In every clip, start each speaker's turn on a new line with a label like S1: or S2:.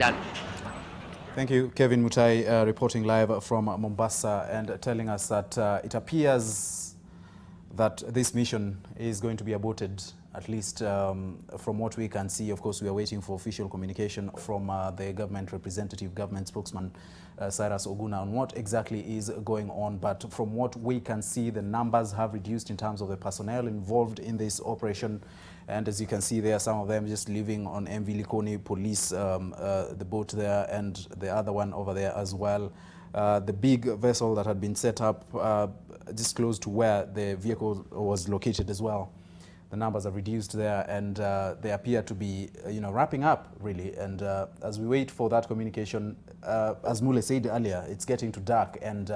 S1: Done.
S2: Thank you, Kevin Mutai, reporting live from Mombasa and telling us that it appears that this mission is going to be aborted, at least from what we can see. Of course, we are waiting for official communication from the government representative, government spokesman, Cyrus Oguna, on what exactly is going on. But from what we can see, the numbers have reduced in terms of the personnel involved in this operation. And as you can see there, some of them just living on MV Likoni Police, the boat there, and the other one over there as well. The big vessel that had been set up just close to where the vehicle was located as well. The numbers are reduced there, and they appear to be, wrapping up really. And as we wait for that communication, as Mule said earlier, it's getting too dark, and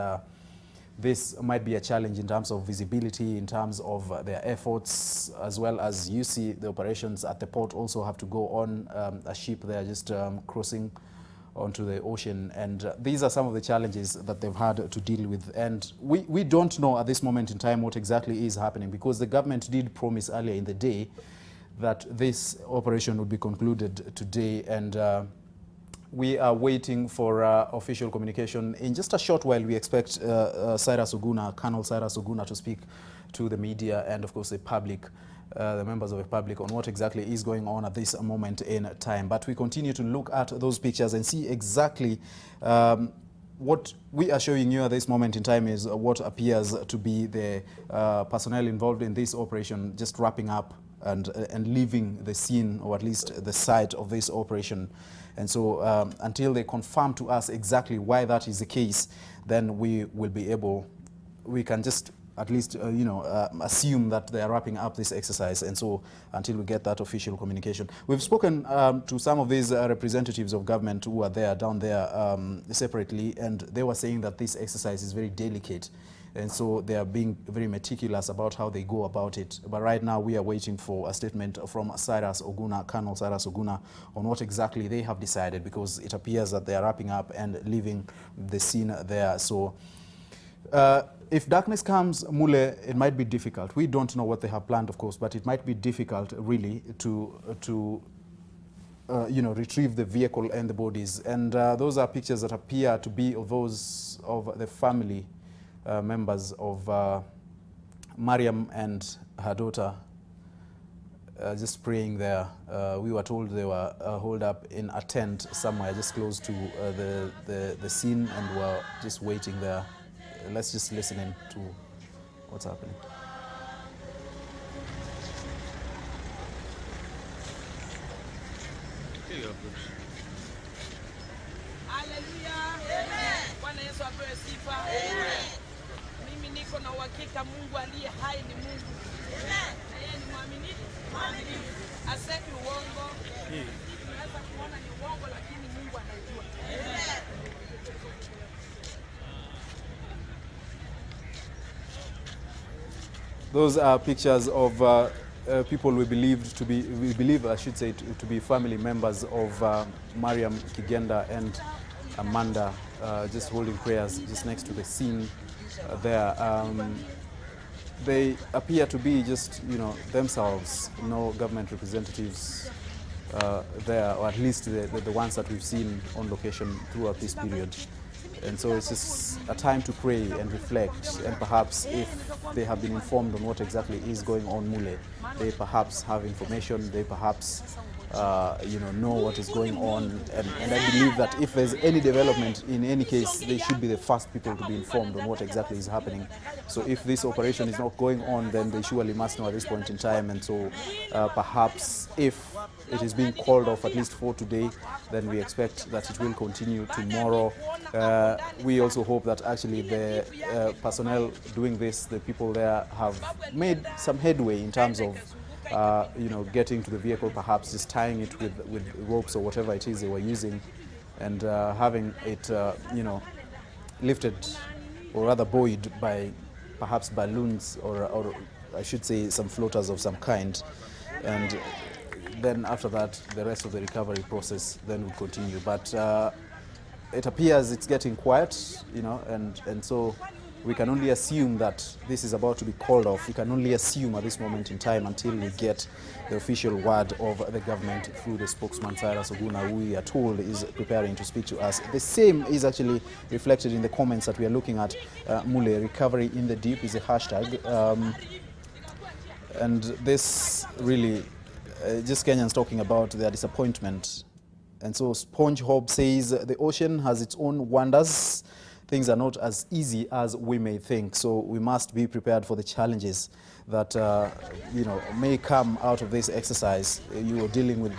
S2: this might be a challenge in terms of visibility, in terms of their efforts, as well as you see the operations at the port also have to go on a ship there just crossing onto the ocean. And these are some of the challenges that they've had to deal with. And we don't know at this moment in time what exactly is happening, because the government did promise earlier in the day that this operation would be concluded today. And we are waiting for official communication. In just a short while, we expect Cyrus Oguna, Colonel Cyrus Oguna, to speak to the media and, of course, the public, the members of the public, on what exactly is going on at this moment in time. But we continue to look at those pictures and see exactly what we are showing you at this moment in time is what appears to be the personnel involved in this operation just wrapping up and leaving the scene, or at least the site of this operation. And so until they confirm to us exactly why that is the case, then we will be able, we can just at least, assume that they are wrapping up this exercise. And so until we get that official communication. We've spoken to some of these representatives of government who are there, down there separately, and they were saying that this exercise is very delicate. And so they are being very meticulous about how they go about it. But right now we are waiting for a statement from Cyrus Oguna, Colonel Cyrus Oguna, on what exactly they have decided, because it appears that they are wrapping up and leaving the scene there. So if darkness comes, Mule, it might be difficult. We don't know what they have planned, of course, but it might be difficult really to retrieve the vehicle and the bodies. And those are pictures that appear to be of those of the family members of Mariam and her daughter, just praying there. We were told they were holed up in a tent somewhere just close to the scene, and were just waiting there. Let's just listen in to what's happening.
S3: Niko na uhakika Mungu aliye hai ni Mungu. Na yeye ni mwaminifu. Asemi uongo. Tunaweza kuona ni uongo, lakini Mungu anajua.
S2: Those are pictures of people we believe, I should say, to be family members of Mariam Kigenda and Amanda, just holding prayers just next to the scene there. They appear to be just, themselves, no government representatives there, or at least the ones that we've seen on location throughout this period. And so it's just a time to pray and reflect, and perhaps if they have been informed on what exactly is going on, Mule, they perhaps have information, they perhaps know what is going on, and I believe that if there's any development, in any case, they should be the first people to be informed on what exactly is happening. So if this operation is not going on, then they surely must know at this point in time. And so perhaps if it is being called off, at least for today, then we expect that it will continue tomorrow. We also hope that actually the personnel doing this, the people there, have made some headway in terms of getting to the vehicle, perhaps just tying it with ropes or whatever it is they were using, and having it, lifted, or rather buoyed by perhaps balloons, or I should say some floaters of some kind. And then after that, the rest of the recovery process then will continue. But it appears it's getting quiet, and so we can only assume that this is about to be called off. We can only assume at this moment in time until we get the official word of the government through the spokesman, Cyrus Oguna, who we are told is preparing to speak to us. The same is actually reflected in the comments that we are looking at. Mule, recovery in the deep is a hashtag. And this really, just Kenyans talking about their disappointment. And so Sponge Hope says the ocean has its own wonders. Things are not as easy as we may think, so we must be prepared for the challenges that may come out of this exercise. You are dealing with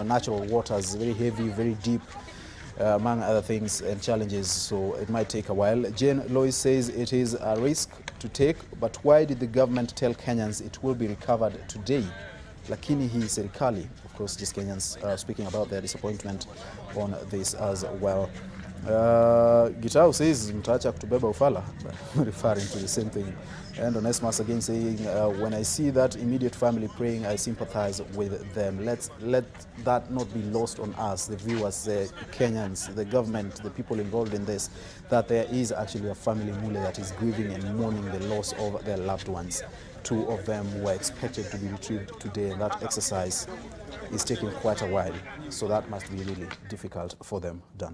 S2: natural waters, very heavy, very deep, among other things and challenges, so it might take a while. Jane Lois says it is a risk to take, but why did the government tell Kenyans it will be recovered today? Lakini hii serikali, of course, just Kenyans speaking about their disappointment on this as well. Gitau says, mtaacha kutubeba ufala, referring to the same thing. And Onesimus again saying, when I see that immediate family praying, I sympathize with them. Let that not be lost on us, the viewers, the Kenyans, the government, the people involved in this, that there is actually a family mule that is grieving and mourning the loss of their loved ones. 2 of them were expected to be retrieved today, and that exercise is taking quite a while. So that must be really difficult for them done.